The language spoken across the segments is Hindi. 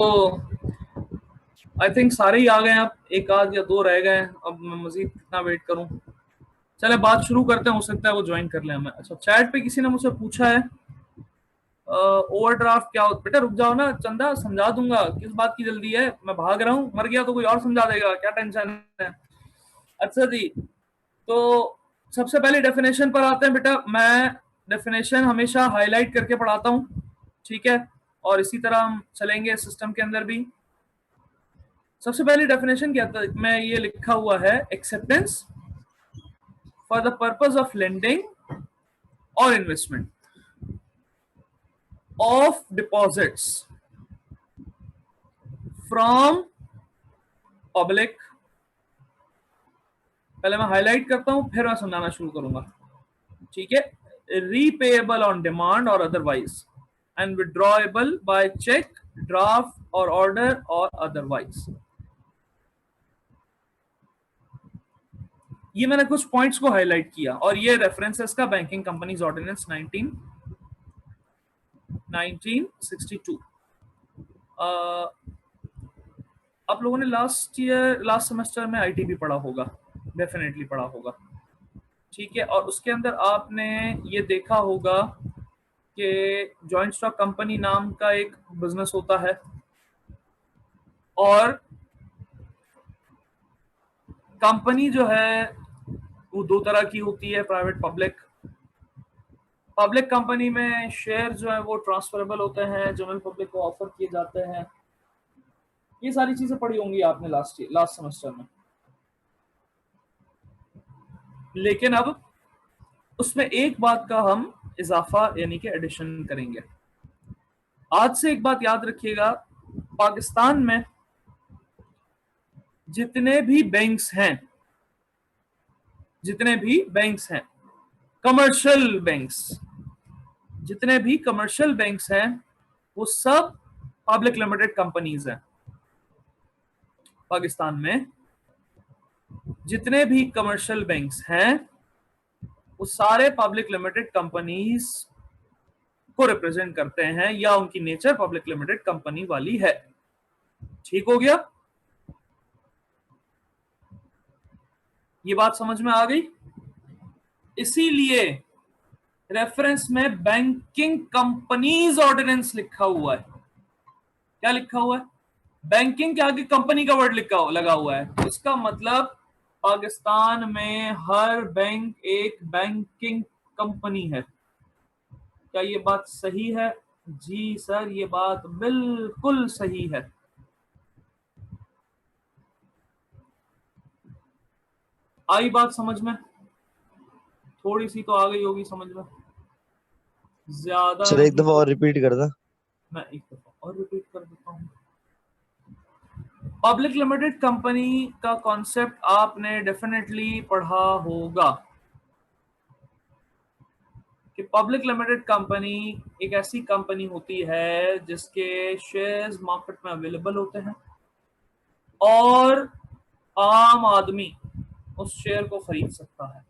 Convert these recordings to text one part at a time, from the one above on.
तो आई थिंक सारे ही आ गए हैं, अब एक आध या दो रह गए हैं। अब मैं मजीद कितना वेट करूं? चले बात शुरू करते हैं, हो सकता है वो ज्वाइन कर ले हमें। अच्छा, चैट पे किसी ने मुझसे पूछा है ओवरड्राफ्ट क्या होता है। बेटा रुक जाओ ना चंदा, समझा दूंगा, किस बात की जल्दी है? मैं भाग रहा हूँ, मर गया तो कोई और समझा देगा, क्या टेंशन है। अच्छा जी, तो सबसे पहले डेफिनेशन पर आते हैं। बेटा मैं डेफिनेशन हमेशा हाईलाइट करके पढ़ाता हूँ, ठीक है, और इसी तरह हम चलेंगे सिस्टम के अंदर भी। सबसे पहली डेफिनेशन क्या था, मैं ये लिखा हुआ है, acceptance for the purpose of lending और investment of deposits from public. पहले मैं हाईलाइट करता हूं, फिर मैं समझाना शुरू करूंगा, ठीक है। Repayable on demand or otherwise, and withdrawable by cheque, draft or order or otherwise. ये मैंने कुछ पॉइंट्स को हाईलाइट किया, और ये रेफरेंसेस का बैंकिंग कंपनीज ऑर्डिनेंस 1962। आप लोगों ने लास्ट सेमेस्टर में आईटीबी पढ़ा होगा, डेफिनेटली पढ़ा होगा, ठीक है। और उसके अंदर आपने ये देखा होगा कि जॉइंट स्टॉक कंपनी नाम का एक बिजनेस होता है, और कंपनी जो है वो दो तरह की होती है, प्राइवेट पब्लिक। पब्लिक कंपनी में शेयर जो है वो ट्रांसफरेबल होते हैं, जनरल पब्लिक को ऑफर किए जाते हैं। ये सारी चीजें पढ़ी होंगी आपने लास्ट सेमेस्टर में। लेकिन अब उसमें एक बात का हम इजाफा यानी कि एडिशन करेंगे। आज से एक बात याद रखिएगा, पाकिस्तान में जितने भी बैंक्स हैं, जितने भी बैंक्स हैं, कमर्शियल बैंक्स, जितने भी कमर्शियल बैंक्स हैं, वो सब पब्लिक लिमिटेड कंपनीज हैं। पाकिस्तान में जितने भी कमर्शियल बैंक्स हैं वो सारे पब्लिक लिमिटेड कंपनीज को रिप्रेजेंट करते हैं, या उनकी नेचर पब्लिक लिमिटेड कंपनी वाली है। ठीक हो गया? ये बात समझ में आ गई? इसीलिए रेफरेंस में बैंकिंग कंपनीज ऑर्डिनेंस लिखा हुआ है। क्या लिखा हुआ है? बैंकिंग के आगे कंपनी का वर्ड लगा हुआ है। इसका मतलब पाकिस्तान में हर बैंक एक बैंकिंग कंपनी है। क्या ये बात सही है? जी सर, ये बात बिल्कुल सही है। आई बात समझ में? थोड़ी सी तो आ गई होगी समझ में, ज्यादा सर एक नहीं दफा तो। और रिपीट कर दा। मैं एक दफा और रिपीट कर देता हूँ। पब्लिक लिमिटेड कंपनी का कॉन्सेप्ट आपने डेफिनेटली पढ़ा होगा कि पब्लिक लिमिटेड कंपनी एक ऐसी कंपनी होती है जिसके शेयर्स मार्केट में अवेलेबल होते हैं, और आम आदमी उस शेयर को खरीद सकता है।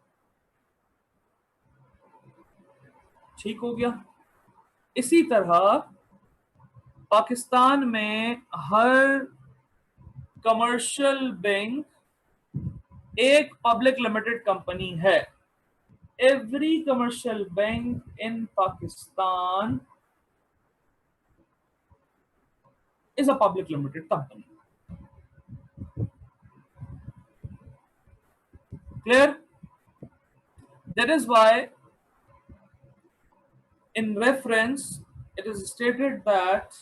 ठीक हो गया? इसी तरह पाकिस्तान में हर कमर्शियल बैंक एक पब्लिक लिमिटेड कंपनी है। Every commercial bank in Pakistan is a public limited company. Clear? That is why in reference it is stated that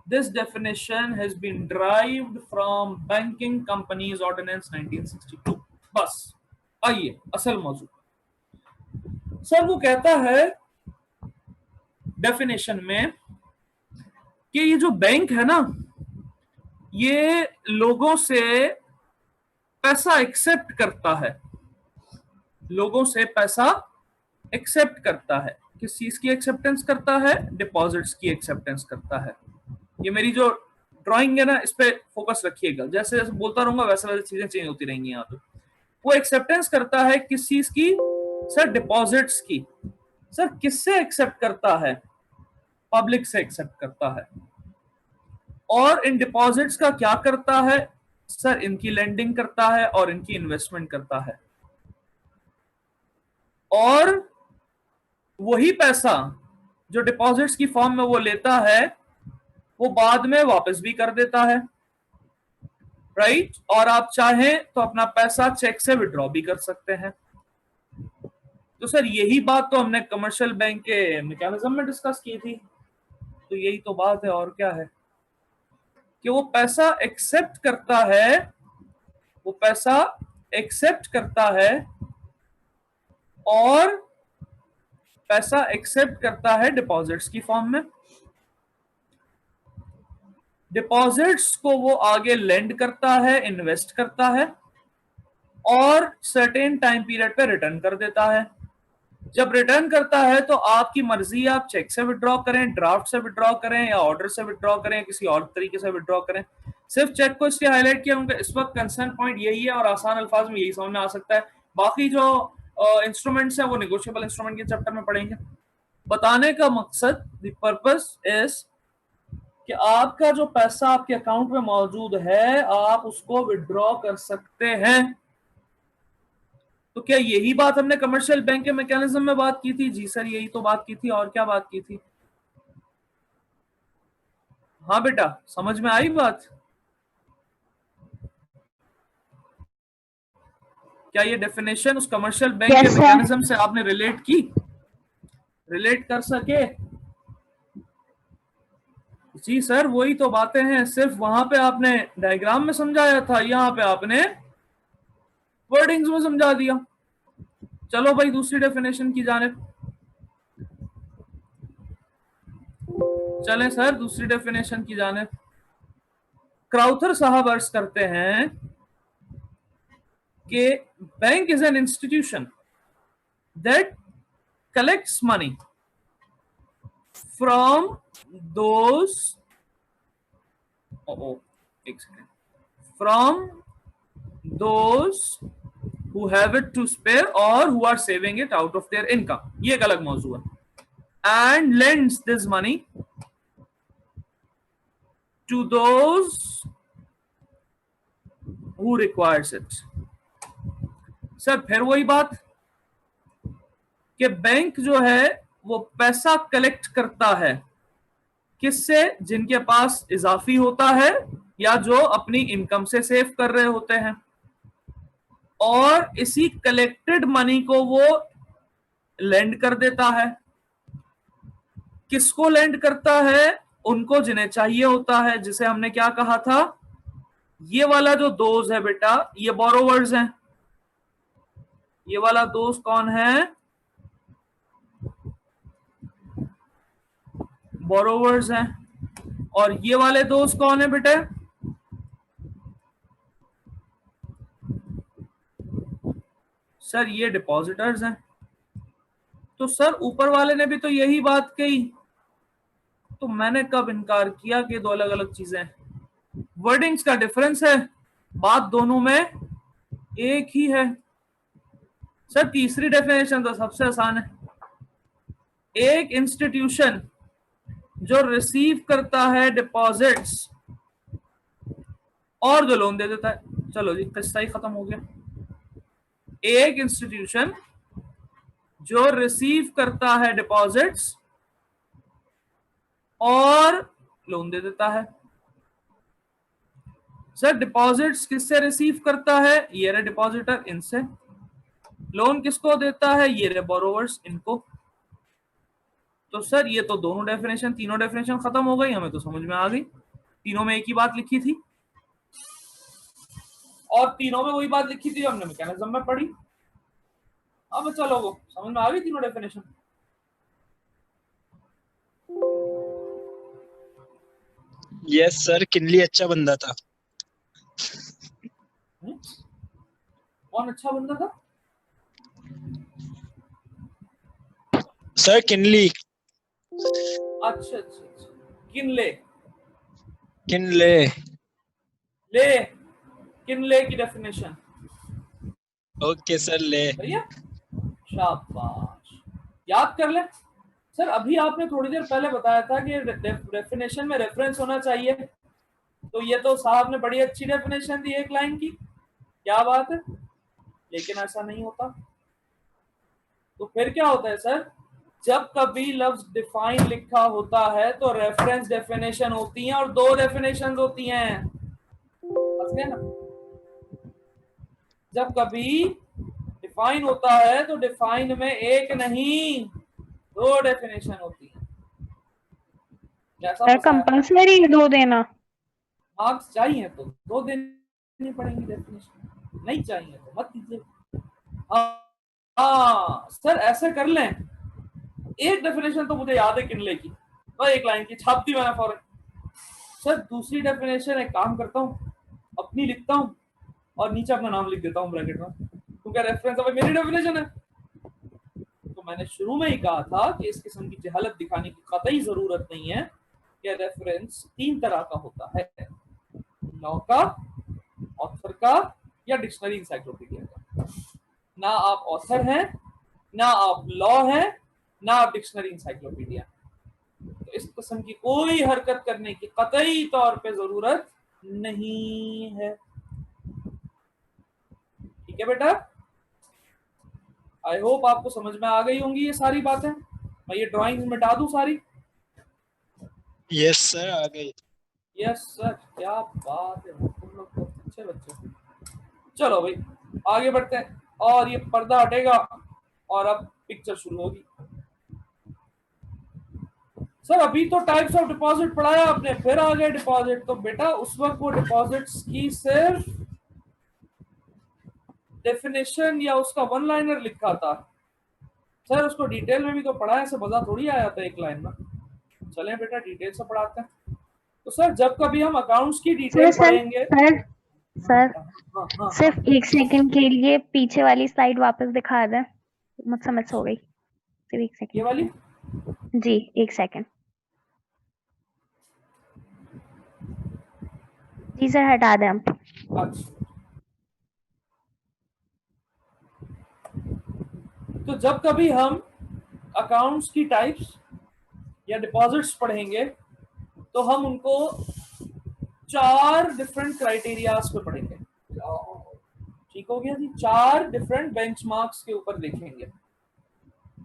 this definition has been derived from Banking Companies Ordinance 1962. बस आइए असल मौजू। सर वो कहता है डेफिनेशन में कि ये जो बैंक है ना, ये लोगों से पैसा एक्सेप्ट करता है, लोगों से पैसा एक्सेप्ट करता है। किस चीज की एक्सेप्टेंस करता है? डिपॉजिट्स की एक्सेप्टेंस करता है। ये मेरी जो ड्राइंग है ना, इस पे फोकस रखिएगा, जैसे जैसे बोलता रहूंगा वैसे वैसे चीजें चेंज होती रहेंगी यहाँ पे। वो एक्सेप्टेंस करता है किस चीज की? सर डिपॉजिट्स की। सर किससे एक्सेप्ट करता है? पब्लिक से एक्सेप्ट करता है। और इन डिपॉजिट्स का क्या करता है सर? इनकी लेंडिंग करता है और इनकी इन्वेस्टमेंट करता है, और वही पैसा जो डिपॉजिट्स की फॉर्म में वो लेता है वो बाद में वापस भी कर देता है, राइट? और आप चाहें तो अपना पैसा चेक से विड्रॉ भी कर सकते हैं। तो सर यही बात तो हमने कमर्शियल बैंक के मैकेनिज्म में डिस्कस की थी। तो यही तो बात है, और क्या है कि वो पैसा एक्सेप्ट करता है, वो पैसा एक्सेप्ट करता है, और पैसा एक्सेप्ट करता है डिपॉजिट्स की फॉर्म में। डिपॉजिट्स को वो आगे लेंड करता है, इन्वेस्ट करता है, और सर्टेन टाइम पीरियड पे रिटर्न कर देता है। जब रिटर्न करता है तो आपकी मर्जी, आप चेक से विड्रॉ करें, ड्राफ्ट से विड्रॉ करें, या ऑर्डर से विड्रॉ करें, किसी और तरीके से विड्रॉ करें। सिर्फ चेक को इसलिए हाईलाइट किया उनका इस वक्त कंसर्न पॉइंट यही है, और आसान अल्फाज में यही समझ में आ सकता है। बाकी जो इंस्ट्रूमेंट्स है वो नेगोशिएबल इंस्ट्रूमेंट के चैप्टर में पढ़ेंगे। बताने का मकसद, द पर्पस इज कि आपका जो पैसा आपके अकाउंट में मौजूद है आप उसको विड्रॉ कर सकते हैं। तो क्या यही बात हमने कमर्शियल बैंक के मैकेनिज्म में बात की थी? जी सर यही तो बात की थी, और क्या बात की थी? हाँ बेटा, समझ में आई बात? क्या ये डेफिनेशन उस कमर्शियल बैंक के मैकेनिज्म से आपने रिलेट की, रिलेट कर सके? जी सर वही तो बातें हैं, सिर्फ वहां पे आपने डायग्राम में समझाया था, यहाँ पे आपने वर्डिंग्स में समझा दिया। चलो भाई दूसरी डेफिनेशन की जानिब चलें सर, दूसरी डेफिनेशन की जानिब। क्राउथर साहब अर्ज करते हैं कि bank is an institution that collects money from those from those who have it to spare or who are saving it out of their income, ये एक अलग मौजू है, and lends this money to those who requires it। Sir फिर वही बात कि बैंक जो है वो पैसा कलेक्ट करता है किससे? जिनके पास इजाफी होता है या जो अपनी इनकम से सेव कर रहे होते हैं, और इसी कलेक्टेड मनी को वो लेंड कर देता है। किसको लेंड करता है? उनको जिन्हें चाहिए होता है, जिसे हमने क्या कहा था, ये वाला जो दोस्त है बेटा ये बोरोवर्स हैं। ये वाला दोस्त कौन है? बोरोवर्स हैं। और ये वाले दोस्त कौन है बेटे? सर ये डिपॉजिटर्स हैं। तो सर ऊपर वाले ने भी तो यही बात कही, तो मैंने कब इनकार किया कि दो अलग अलग चीजें? वर्डिंग्स का डिफरेंस है, बात दोनों में एक ही है। सर तीसरी डेफिनेशन तो सबसे आसान है, एक इंस्टीट्यूशन जो रिसीव करता है डिपॉजिट्स और जो लोन दे देता है। चलो जी किस्सा ही खत्म हो गया। एक इंस्टीट्यूशन जो रिसीव करता है डिपॉजिट्स और लोन दे देता है। सर डिपॉजिट्स किससे रिसीव करता है? ये रे डिपॉजिटर, इनसे। लोन किसको देता है? ये रे बोरोवर्स, इनको। तो सर ये तो दोनों डेफिनेशन, तीनों डेफिनेशन खत्म हो गई, हमें तो समझ में आ गई। तीनों में एक ही बात लिखी थी, और तीनों में वही बात लिखी थी हमने मैकेनिज्म में पढ़ी। अब चलो समझ में आ गई तीनों डेफिनेशन। यस सर, किनली अच्छा बंदा था। कौन अच्छा बंदा था? Sir Kinley. अच्छा अच्छा अच्छा, किनले। किनले ले, किनले की डेफिनेशन। ओके सर, ले। भैया शाबाश, याद कर ले। सर अभी आपने थोड़ी देर पहले बताया था कि डेफिनेशन में रेफरेंस होना चाहिए, तो ये तो साहब ने बड़ी अच्छी डेफिनेशन दी एक लाइन की, क्या बात है। लेकिन ऐसा नहीं होता। तो फिर क्या होता है सर, जब कभी लफ्ज डिफाइन लिखा होता है तो रेफरेंस डेफिनेशन होती है, और दो डेफिनेशन होती हैं, समझ गए ना। जब कभी डिफाइन होता है तो डिफाइन में एक नहीं दो डेफिनेशन होती है। कैसा सर फंसाया। कंपल्सरी दो देना। मार्क्स चाहिए तो दो देनी पड़ेंगी डेफिनेशन, नहीं चाहिए तो मत दीजिए। हाँ हाँ सर ऐसे कर लें, एक डेफिनेशन तो मुझे याद है किनले की, तो एक लाइन की छाप दी मैंने फौरन। सर दूसरी डेफिनेशन एक काम करता हूँ, अपनी लिखता हूँ और नीचे अपना नाम लिख देता हूँ ब्रैकेट में, क्योंकि रेफरेंस अब मेरी डेफिनेशन है। तो मैंने शुरू में ही कहा था कि इस किस्म की जहालत दिखाने की कतई जरूरत नहीं है कि रेफरेंस तीन तरह का होता है, लॉ का, ऑथर का, या डिक्शनरी इंसाइक्लोपीडिया का। ना आप ऑथर हैं, ना आप लॉ हैं, ना आप डिक्शनरी इंसाइक्लोपीडिया। तो इस किस्म की कोई हरकत करने की कतई तौर पे जरूरत नहीं है। ठीक है बेटा, आई होप आपको समझ में आ गई होंगी ये सारी बातें। मैं ये ड्राइंग मिटा दूं सारी। यस सर, आ गई। यस सर, क्या बात है, तुम लोग तो अच्छे बच्चे हो। चलो भाई आगे बढ़ते हैं, और ये पर्दा हटेगा और अब पिक्चर शुरू होगी। सर अभी तो टाइप्स ऑफ डिपॉजिट पढ़ाया आपने, फिर आ गए डिपॉजिट। तो बेटा उस वक्त वो डिपॉजिट्स की सिर्फ डेफिनेशन या उसका वन लाइनर लिखा था सर, उसको डिटेल में भी तो पढ़ा है, ऐसे मजा थोड़ी आया था एक लाइन में। चलें बेटा डिटेल से पढ़ाते हैं। तो सर जब कभी हम अकाउंट्स की सर डिटेल सर पढ़ेंगे। सर हाँ सर बेटा, हाँ हाँ हाँ। सिर्फ एक सेकंड के लिए पीछे वाली स्लाइड वापस दिखा दें, मुझसे मिस हो गई। सिर्फ एक ये सेकंड के वाली। लिए जी, एक सेकंड। जी सर, हटा दें हम। अच्छा, तो जब कभी हम अकाउंट्स की टाइप्स या डिपॉजिट्स पढ़ेंगे तो हम उनको चार डिफरेंट क्राइटेरियाज पे पढ़ेंगे। ठीक हो गया जी, चार डिफरेंट बेंचमार्क्स के ऊपर देखेंगे।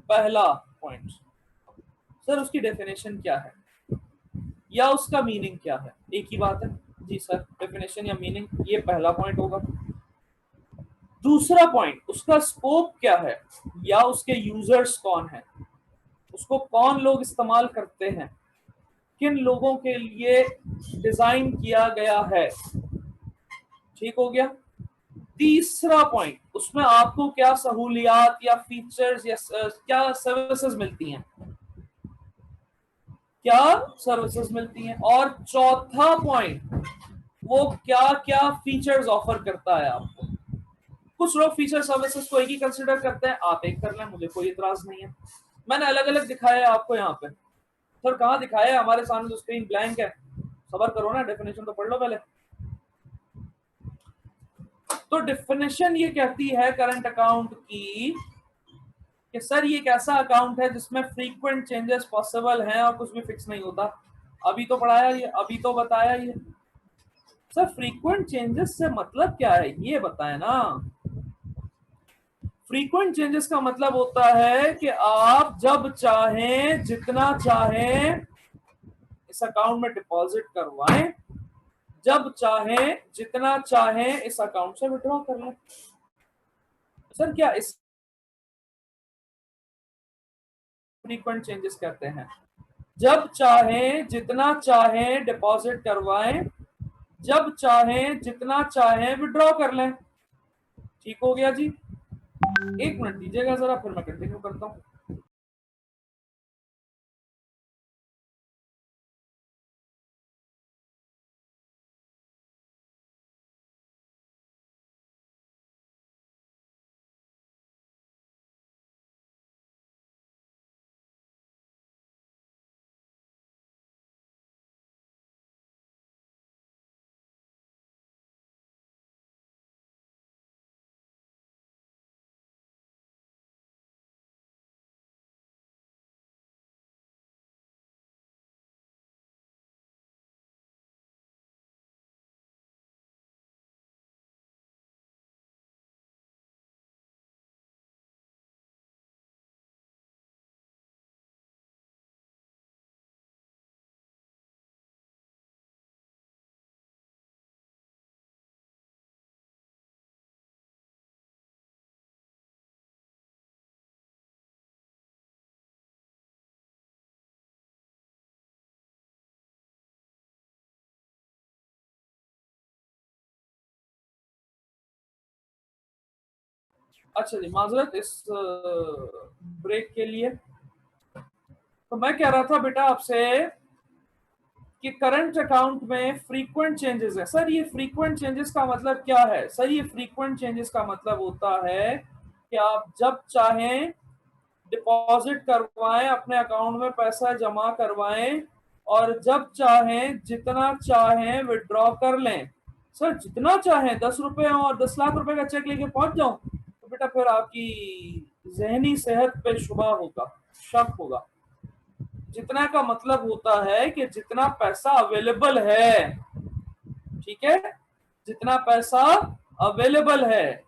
पहला पॉइंट, सर उसकी डेफिनेशन क्या है या उसका मीनिंग क्या है, एक ही बात है। जी सर, डेफिनेशन या मीनिंग, ये पहला पॉइंट होगा। दूसरा पॉइंट, उसका स्कोप क्या है या उसके यूजर्स कौन है, उसको कौन लोग इस्तेमाल करते हैं, किन लोगों के लिए डिजाइन किया गया है। ठीक हो गया। तीसरा पॉइंट, उसमें आपको क्या सहूलियात या फीचर्स या क्या सर्विसेज मिलती हैं, क्या सर्विसेज मिलती हैं। और चौथा पॉइंट, वो क्या क्या फीचर्स ऑफर करता है आपको। कुछ लोग फीचर सर्विसेज को एक ही कंसिडर करते हैं, आप एक कर लें, मुझे कोई इतराज नहीं है। मैंने अलग अलग दिखाया है आपको यहाँ पे। सर कहाँ दिखाया है, हमारे सामने तो स्क्रीन ब्लैंक है, सबर करो ना, डेफिनेशन तो पढ़ लो पहले। तो डेफिनेशन ये कहती है करंट अकाउंट की कि सर ये एक ऐसा अकाउंट है जिसमें फ्रीक्वेंट चेंजेस पॉसिबल हैं और कुछ भी फिक्स नहीं होता। अभी तो पढ़ाया ये, अभी तो बताया ये। सर फ्रीक्वेंट चेंजेस से मतलब क्या है ये बताएं ना। फ्रीक्वेंट चेंजेस का मतलब होता है कि आप जब चाहें जितना चाहें इस अकाउंट में डिपॉजिट करवाएं, जब चाहें जितना चाहें इस अकाउंट से विड्रॉ कर लें। सर क्या इस फ्रीक्वेंट चेंजेस कहते हैं, जब चाहें जितना चाहें डिपॉजिट करवाएं, जब चाहें जितना चाहें विड्रॉ कर लें। ठीक हो गया जी। एक मिनट दीजिएगा जरा, फिर मैं कंटिन्यू करता हूं। अच्छा जी, माजरत इस ब्रेक के लिए। तो मैं कह रहा था बेटा आपसे कि करंट अकाउंट में फ्रीक्वेंट चेंजेस है। सर ये फ्रीक्वेंट चेंजेस का मतलब क्या है? सर ये फ्रीक्वेंट चेंजेस का मतलब होता है कि आप जब चाहें डिपॉजिट करवाएं, अपने अकाउंट में पैसा जमा करवाएं, और जब चाहें जितना चाहें विड्रॉ कर लें। सर जितना चाहें 10 रुपए और 10 लाख रुपए का चेक लेके पहुंच जाऊं, तो बेटा फिर आपकी जहनी सेहत पे शुबा होगा, शक होगा। जितना का मतलब होता है कि जितना पैसा अवेलेबल है, ठीक है, जितना पैसा अवेलेबल है।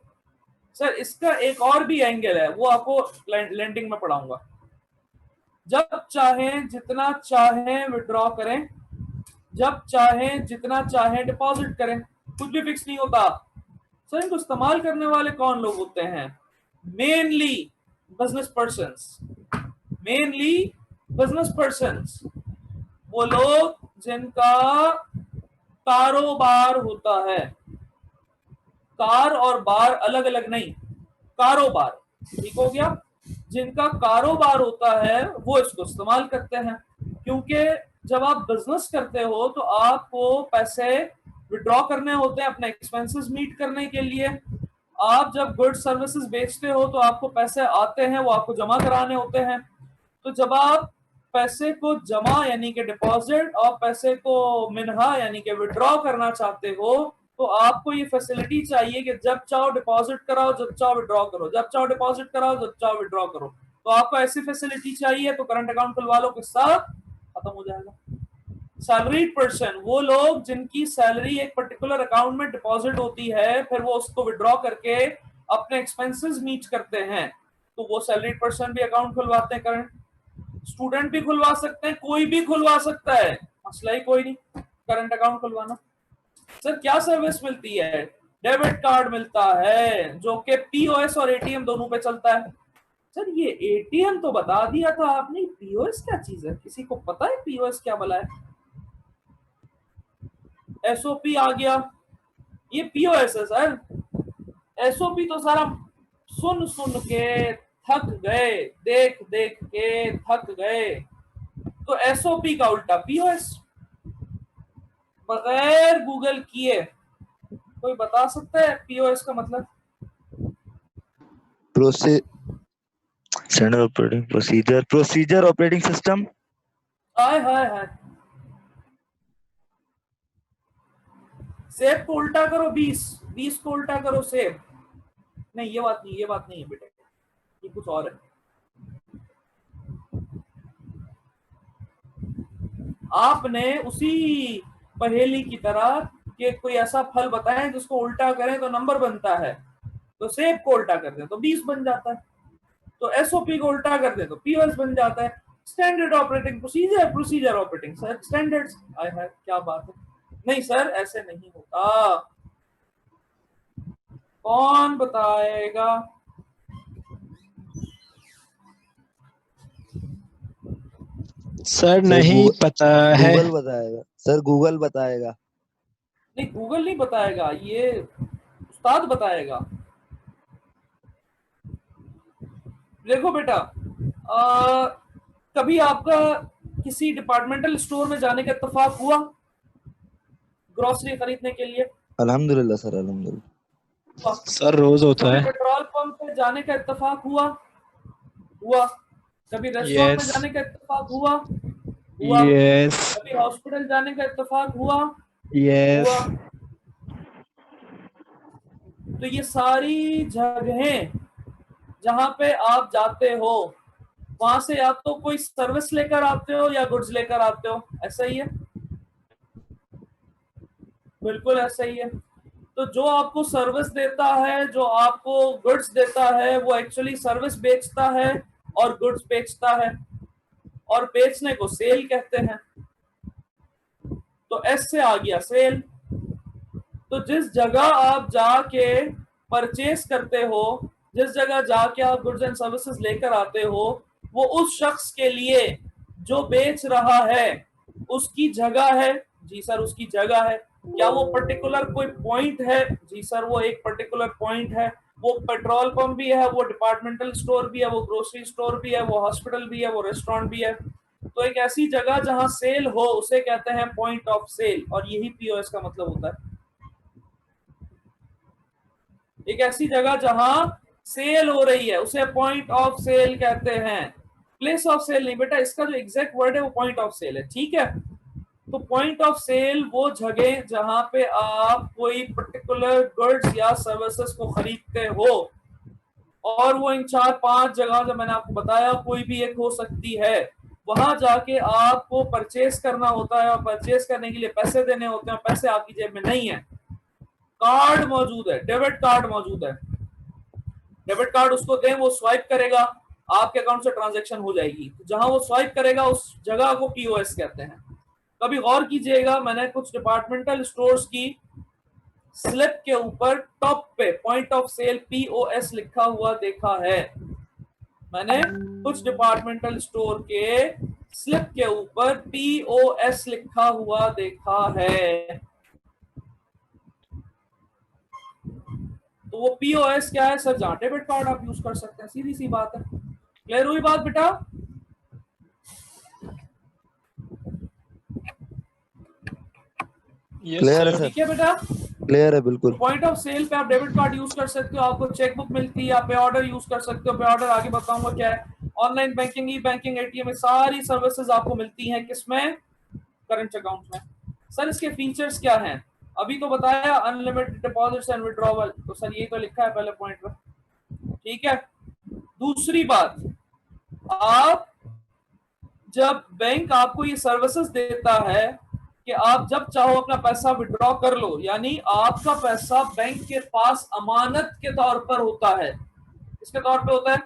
सर इसका एक और भी एंगल है, वो आपको लैंडिंग में पढ़ाऊंगा। जब चाहें जितना चाहें विड्रॉ करें, जब चाहें जितना चाहें डिपॉजिट करें, कुछ भी फिक्स नहीं होता। सर इनको इस्तेमाल करने वाले कौन लोग होते हैं? Mainly business persons, mainly business persons, वो लोग जिनका कारोबार होता है। कार और बार अलग अलग नहीं, कारोबार, ठीक हो गया। जिनका कारोबार होता है वो इसको इस्तेमाल करते हैं, क्योंकि जब आप बिजनेस करते हो तो आपको पैसे विड्रॉ करने होते हैं अपने एक्सपेंसेस मीट करने के लिए। आप जब गुड्स सर्विसेज बेचते हो तो आपको पैसे आते हैं, वो आपको जमा कराने होते हैं। तो जब आप पैसे को जमा यानी कि डिपॉजिट और पैसे को मिन्हा यानी कि विड्रॉ करना चाहते हो, तो आपको ये फैसिलिटी चाहिए कि जब चाहो डिपॉजिट कराओ, जब चाहो विड्रॉ करो, जब चाहो डिपॉजिट कराओ, जब चाहो विड्रॉ करो। तो आपको ऐसी फैसिलिटी चाहिए तो करंट अकाउंट खुलवा लो, किस्सा खत्म हो जाएगा। सैलरीड पर्सन, वो लोग जिनकी सैलरी एक पर्टिकुलर अकाउंट में डिपॉजिट होती है, फिर वो उसको विड्रॉ करके अपने एक्सपेंसेस मीट करते हैं, तो वो सैलरीड पर्सन भी अकाउंट खुलवाते हैं करंट। स्टूडेंट भी खुलवा सकते हैं, कोई भी खुलवा सकता है, मसला ही कोई नहीं करंट अकाउंट खुलवाना। सर क्या सर्विस मिलती है? डेबिट कार्ड मिलता है जो कि पीओएस और एटीएम दोनों पे चलता है। सर ये एटीएम तो बता दिया था आपने, पीओएस क्या चीज है? किसी को पता है पीओएस क्या भला है? एसओपी आ गया, ये पीओएस है सर। एसओपी तो सारा सुन सुन के थक गए, देख देख के थक गए। तो एसओपी का उल्टा पीओएस। बगैर गूगल किए कोई बता सकता है पीओएस का मतलब? Standard operating procedure operating system. Hi hi hi, सेब को उल्टा करो 20, 20 को उल्टा करो सेब। नहीं ये बात नहीं, ये बात नहीं है बेटे, ये कुछ और है। आपने उसी पहेली की तरह कि कोई ऐसा फल बताएं जिसको उल्टा करें तो नंबर बनता है, तो सेब को उल्टा कर दें तो 20 बन जाता है, तो एसओपी को उल्टा कर दें तो पीओएस बन जाता है। Standard operating procedure, procedure operating sir standards. आय हाय क्या बात है। नहीं सर ऐसे नहीं होता, कौन बताएगा? सर नहीं पता है। गूगल बताएगा सर, गूगल बताएगा। नहीं गूगल नहीं बताएगा, ये उस्ताद बताएगा। देखो बेटा, कभी आपका किसी डिपार्टमेंटल स्टोर में जाने का इत्तेफाक हुआ ग्रोसरी खरीदने के लिए? अल्हम्दुलिल्लाह सर, अल्हम्दुलिल्लाह। सर रोज होता है। पेट्रोल पंप पे जाने का इत्तेफाक हुआ? कभी रेस्टोरेंट में यस जाने का इत्तेफाक हुआ? यस कभी हॉस्पिटल जाने का इत्तेफाक हुआ? यस। तो ये सारी जगहें जहां पे आप जाते हो, वहां से या तो कोई सर्विस लेकर आते हो या गुड्स लेकर आते हो, ऐसा ही है? बिल्कुल ऐसा ही है। तो जो आपको सर्विस देता है, जो आपको गुड्स देता है, वो एक्चुअली सर्विस बेचता है और गुड्स बेचता है, और बेचने को सेल कहते हैं। तो एस से आ गया सेल। तो जिस जगह आप जाके परचेस करते हो, जिस जगह जाके आप गुड्स एंड सर्विसेज लेकर आते हो, वो उस शख्स के लिए जो बेच रहा है उसकी जगह है। जी सर उसकी जगह है। क्या वो पर्टिकुलर कोई पॉइंट है? जी सर वो एक पर्टिकुलर पॉइंट है। वो पेट्रोल पंप भी है, वो डिपार्टमेंटल स्टोर भी है, वो ग्रोसरी स्टोर भी है, वो हॉस्पिटल भी है, वो रेस्टोरेंट भी है। तो एक ऐसी जगह जहां सेल हो उसे कहते हैं पॉइंट ऑफ सेल, और यही पीओएस का मतलब होता है। एक ऐसी जगह जहां सेल हो रही है उसे पॉइंट ऑफ सेल कहते हैं, प्लेस ऑफ सेल नहीं बेटा, इसका जो एग्जैक्ट वर्ड है वो पॉइंट ऑफ सेल है, ठीक है। तो पॉइंट ऑफ सेल वो जगह जहां पे आप कोई पर्टिकुलर गुड्स या सर्विसेज को खरीदते हो, और वो इन 4-5 जगह जो मैंने आपको बताया कोई भी एक हो सकती है, वहां जाके आपको परचेस करना होता है, और परचेस करने के लिए पैसे देने होते हैं। पैसे आपकी जेब में नहीं है, कार्ड मौजूद है, डेबिट कार्ड मौजूद है। डेबिट कार्ड उसको दें, वो स्वाइप करेगा, आपके अकाउंट से ट्रांजैक्शन हो जाएगी। तो जहां वो स्वाइप करेगा उस जगह को पीओएस कहते हैं। कभी गौर कीजिएगा, मैंने कुछ डिपार्टमेंटल स्टोर्स की स्लिप के ऊपर टॉप पे पॉइंट ऑफ सेल पीओएस लिखा हुआ देखा है। मैंने कुछ डिपार्टमेंटल स्टोर के स्लिप के ऊपर पीओएस लिखा हुआ देखा है। तो वो पीओएस क्या है सर? जहां डेबिट कार्ड आप यूज कर सकते हैं, सीधी सी बात है। क्लियर हुई बात बेटा? क्लियर है सर, ठीक है बेटा। क्लियर है बिल्कुल। पॉइंट ऑफ सेल पे आप डेबिट कार्ड यूज कर सकते हो, आपको चेकबुक मिलती है, आप पे ऑर्डर यूज कर सकते हो। पे ऑर्डर आगे बताऊंगा क्या है। ऑनलाइन बैंकिंग, ई बैंकिंग, एटीएम, सारी सर्विसेज आपको मिलती हैं किसमें? करंट अकाउंट में। सर इसके फीचर्स क्या हैं? अभी तो बताया अनलिमिटेड डिपॉजिट्स एंड विड्रॉवल, तो सर ये तो लिखा है पहले पॉइंट में, ठीक है। दूसरी बात, आप जब बैंक आपको ये सर्विसेज देता है कि आप जब चाहो अपना पैसा विड्रॉ कर लो, यानी आपका पैसा बैंक के पास अमानत के तौर पर होता है। किसके तौर पे होता है?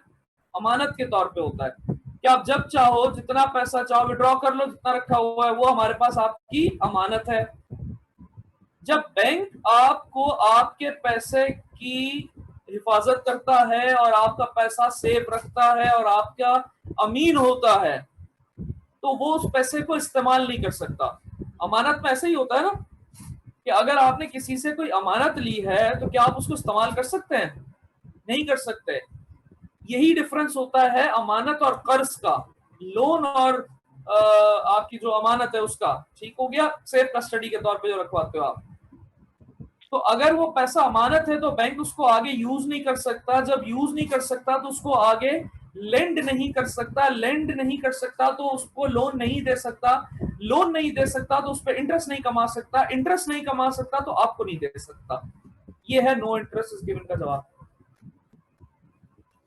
अमानत के तौर पे होता है कि आप जब चाहो जितना पैसा चाहो विड्रॉ कर लो, जितना रखा हुआ है वो हमारे पास आपकी अमानत है। जब बैंक आपको आपके पैसे की हिफाजत करता है और आपका पैसा सेफ रखता है और आपका अमीन होता है, तो वो उस पैसे को इस्तेमाल नहीं कर सकता। अमानत में ऐसे ही होता है ना कि अगर आपने किसी से कोई अमानत ली है तो क्या आप उसको इस्तेमाल कर सकते हैं? नहीं कर सकते। यही डिफरेंस होता है अमानत और कर्ज का, लोन और आपकी जो अमानत है उसका। ठीक हो गया? सेफ कस्टडी के तौर पे जो रखवाते हो आप। तो अगर वो पैसा अमानत है तो बैंक उसको आगे यूज नहीं कर सकता। जब यूज नहीं कर सकता तो उसको आगे लेंड नहीं कर सकता। लेंड नहीं कर सकता तो उसको लोन नहीं दे सकता। लोन नहीं दे सकता तो उस पर इंटरेस्ट नहीं कमा सकता। इंटरेस्ट नहीं कमा सकता तो आपको नहीं दे सकता। ये है नो इंटरेस्ट इज गिवन का जवाब।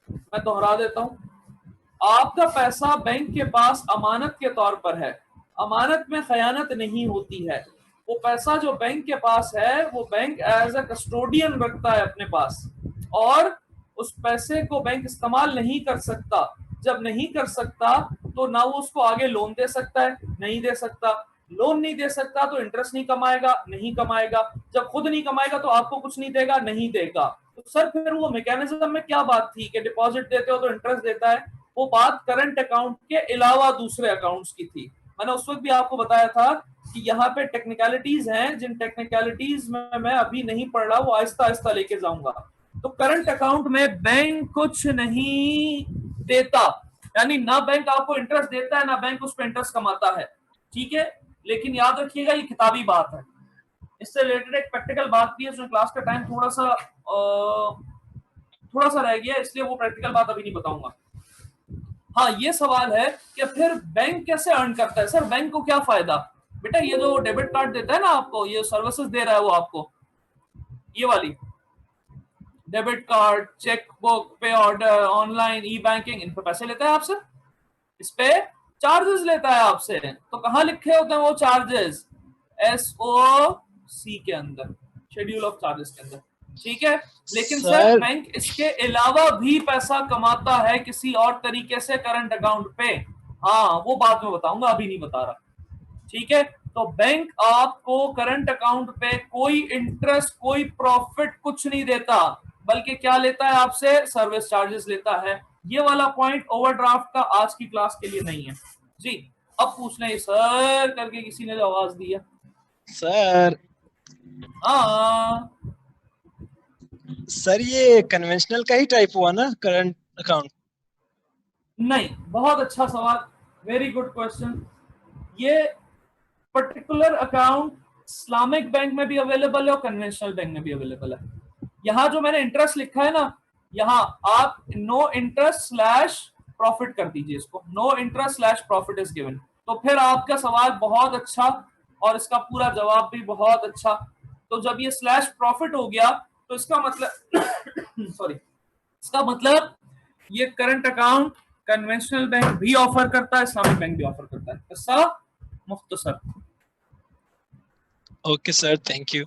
मैं दोहरा देता हूं, आपका पैसा बैंक के पास अमानत के तौर पर है। अमानत में खयानत नहीं होती है। वो पैसा जो बैंक के पास है वो बैंक एज अ कस्टोडियन रखता है अपने पास, और उस पैसे को बैंक इस्तेमाल नहीं कर सकता। जब नहीं कर सकता तो ना वो उसको आगे लोन दे सकता है, नहीं दे सकता। लोन नहीं दे सकता तो इंटरेस्ट नहीं कमाएगा, नहीं कमाएगा। जब खुद नहीं कमाएगा तो आपको कुछ नहीं देगा, नहीं देगा। तो सर फिर वो मैकेनिज्म में क्या बात थी कि डिपॉजिट देते हो तो इंटरेस्ट देता है? वो बात करंट अकाउंट के अलावा दूसरे अकाउंट्स की थी। मैंने उस वक्त भी आपको बताया था कि यहाँ पे टेक्निकलिटीज हैं, जिन टेक्निकलिटीज में मैं अभी नहीं पढ़ रहा, वो आहिस्ता आहिस्ता लेके जाऊंगा। तो करंट अकाउंट में बैंक कुछ नहीं देता, यानी ना बैंक आपको इंटरेस्ट देता है ना बैंक उस पर इंटरेस्ट कमाता है, ठीक है। लेकिन याद रखिएगा ये किताबी बात है। इससे रिलेटेड एक प्रैक्टिकल बात भी है, उसमें क्लास का टाइम थोड़ा सा रह गया, इसलिए वो प्रैक्टिकल बात अभी नहीं बताऊंगा। हाँ, ये सवाल है कि फिर बैंक कैसे अर्न करता है? सर बैंक को क्या फायदा? बेटा ये जो डेबिट कार्ड देता है ना आपको, ये सर्विसेज दे रहा है वो आपको, ये वाली डेबिट कार्ड, चेकबुक, पे ऑर्डर, ऑनलाइन, ई बैंकिंग, इन पे पैसे लेता है आपसे, इस पे चार्जेस लेता है आपसे। तो कहाँ लिखे होते हैं वो चार्जेस? SOC के अंदर, शेड्यूल ऑफ चार्जेस के अंदर, ठीक है। लेकिन सर बैंक इसके अलावा भी पैसा कमाता है किसी और तरीके से करंट अकाउंट पे। हाँ वो बात मैं बताऊंगा, अभी नहीं बता रहा, ठीक है। तो बैंक आपको करंट अकाउंट पे कोई इंटरेस्ट, कोई प्रॉफिट कुछ नहीं देता, बल्कि क्या लेता है आपसे? सर्विस चार्जेस लेता है। ये वाला पॉइंट ओवरड्राफ्ट का आज की क्लास के लिए नहीं है जी। अब पूछ लें सर करके किसी ने जो आवाज दी है। सर हाँ सर ये कन्वेंशनल का ही टाइप हुआ ना, करंट अकाउंट? नहीं, बहुत अच्छा सवाल, वेरी गुड क्वेश्चन। ये पर्टिकुलर अकाउंट इस्लामिक बैंक में भी अवेलेबल है और कन्वेंशनल बैंक में भी अवेलेबल है। यहाँ जो मैंने इंटरेस्ट लिखा है ना, यहाँ आप नो इंटरेस्ट स्लैश प्रॉफिट कर दीजिए इसको, no interest slash profit is given, तो फिर आपका सवाल बहुत अच्छा और इसका पूरा जवाब भी बहुत अच्छा। तो जब ये स्लैश प्रॉफिट हो गया तो इसका मतलब सॉरी, इसका मतलब ये करंट अकाउंट कन्वेंशनल बैंक भी ऑफर करता है, इस्लामिक बैंक भी ऑफर करता है। ऐसा मुख्तसर। Okay sir, thank you.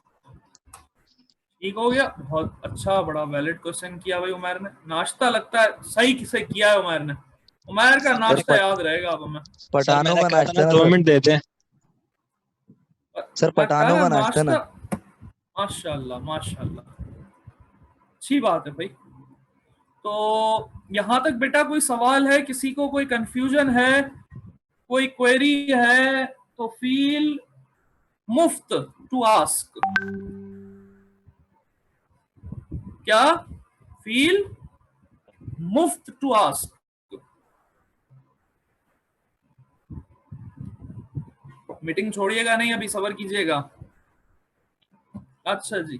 ठीक हो गया, बहुत अच्छा, बड़ा वैलिड क्वेश्चन किया भाई उमैर ने। नाश्ता लगता है सही से किया है उमैर ने। उमैर का नाश्ता याद रहेगा अब हमें। सर पठानों मैंने का कहा था नाश्ता ना, ना 2 सर। मिनट देते हैं। सर मैं कह पठानों रहा का नाश्ता ना। माशाल्लाह माशाल्लाह, अच्छी बात है भाई। तो यहां तक बेटा कोई सवाल है किसी को, कोई कंफ्यूजन है, कोई क्वेरी है तो फील मुफ्त टू आस्क। क्या? फील मुफ्त टू आस्क। मीटिंग छोड़िएगा नहीं, अभी सबर कीजिएगा। अच्छा जी,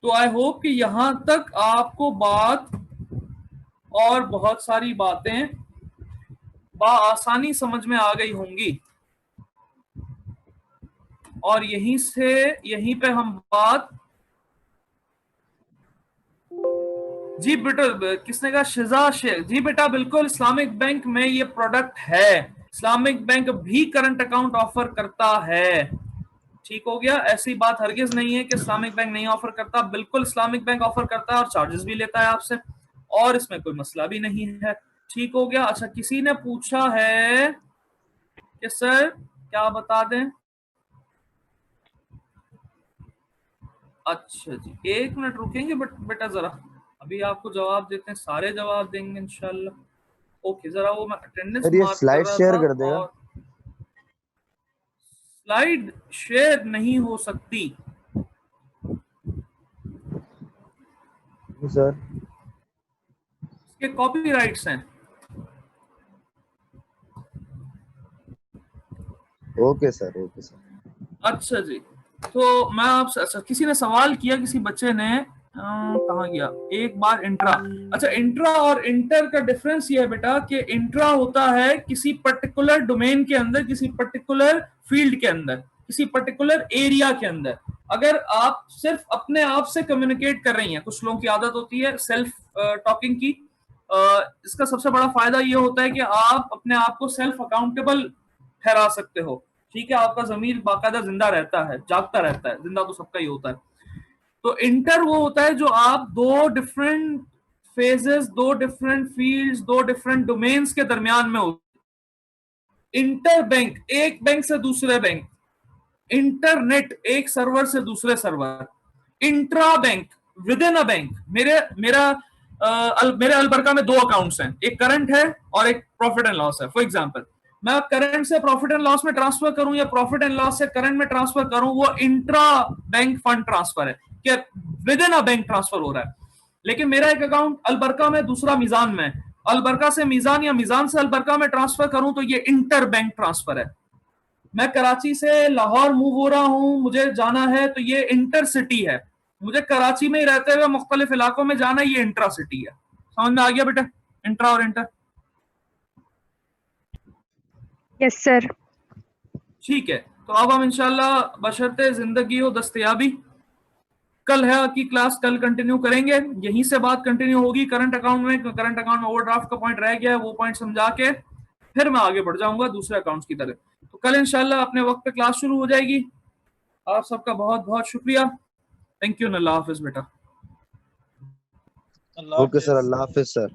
तो आई होप कि यहां तक आपको बात और बहुत सारी बातें आसानी समझ में आ गई होंगी। और यहीं पे हम बात, जी बेटा किसने कहा? शिजा शेख, जी बेटा बिल्कुल, इस्लामिक बैंक में ये प्रोडक्ट है। इस्लामिक बैंक भी करंट अकाउंट ऑफर करता है। ठीक हो गया, ऐसी बात हरगिज नहीं है कि इस्लामिक बैंक नहीं ऑफर करता, बिल्कुल इस्लामिक बैंक ऑफर करता है और चार्जेस भी लेता है आपसे, और इसमें कोई मसला भी नहीं है। ठीक हो गया। अच्छा, किसी ने पूछा है कि सर क्या बता दें। अच्छा जी, 1 मिनट रुकेंगे बेटा जरा, अभी आपको जवाब देते हैं, सारे जवाब देंगे इंशाल्लाह। ओके, जरा वो मैं अटेंडेंस सर ये मार्क कर स्लाइड रहा शेयर था। कर देगा। और स्लाइड शेयर नहीं हो सकती सर इसके कॉपीराइट्स हैं। Okay sir, okay sir. अच्छा जी, तो मैं आपसे, अच्छा किसी ने सवाल किया, किसी बच्चे ने, कहाँ गया, एक बार इंट्रा। अच्छा, इंट्रा और इंटर का डिफरेंस ये है बेटा कि इंट्रा होता है किसी पर्टिकुलर डोमेन के अंदर, किसी पर्टिकुलर फील्ड के अंदर, किसी पर्टिकुलर एरिया के अंदर। अगर आप सिर्फ अपने आप से कम्युनिकेट कर रही हैं, कुछ लोगों की आदत होती है सेल्फ टॉकिंग की, इसका सबसे बड़ा फायदा ये होता है कि आप अपने आप को सेल्फ अकाउंटेबल ठहरा सकते हो। ठीक है, आपका जमीर बाकायदा जिंदा रहता है, जागता रहता है, जिंदा तो सबका ही होता है। तो इंटर वो होता है जो आप दो डिफरेंट फेजेस, दो डिफरेंट फील्ड्स, दो डिफरेंट डोमेन्स के दरमियान में होते। इंटर बैंक, एक बैंक से दूसरे बैंक। इंटरनेट, एक सर्वर से दूसरे server. Intra bank, with in a bank. मेरे अलबरका में 2 अकाउंट्स हैं, एक करंट है और एक प्रॉफिट एंड लॉस है। फॉर एग्जांपल, मैं करंट से प्रॉफिट एंड लॉस में ट्रांसफर करूं या प्रॉफिट एंड लॉस से करंट में ट्रांसफर करूं, वो इंट्रा बैंक फंड ट्रांसफर है, कि with in a bank transfer हो रहा है। लेकिन मेरा एक अकाउंट अलबरका में, दूसरा मीजान में, अलबरका से मीजान या मीजान से अलबरका में ट्रांसफर करूं तो ये इंटर बैंक ट्रांसफर है। मैं कराची से लाहौर मूव हो रहा हूं, मुझे जाना है तो ये इंटर सिटी है। मुझे कराची में ही रहते हुए मुख्तलिफ इलाकों में जाना, ये इंट्रा सिटी है। समझ में आ गया बेटा, इंट्रा और इंटर? Yes sir. ठीक है, तो अब हम इंशाल्लाह बशर्ते जिंदगी हो दस्तयाबी, कल है आपकी क्लास, कल कंटिन्यू करेंगे, यहीं से बात कंटिन्यू होगी। करंट अकाउंट में ओवरड्राफ्ट का पॉइंट रह गया है, वो पॉइंट समझा के फिर मैं आगे बढ़ जाऊंगा दूसरे अकाउंट्स की तरफ। तो कल इंशाल्लाह अपने वक्त पे क्लास शुरू हो जाएगी। आप सबका बहुत बहुत शुक्रिया, थैंक यू, अल्लाह हाफिज बेटा। अल्लाह ओके सर, हाफिज। अल्लाह हाफिज सर।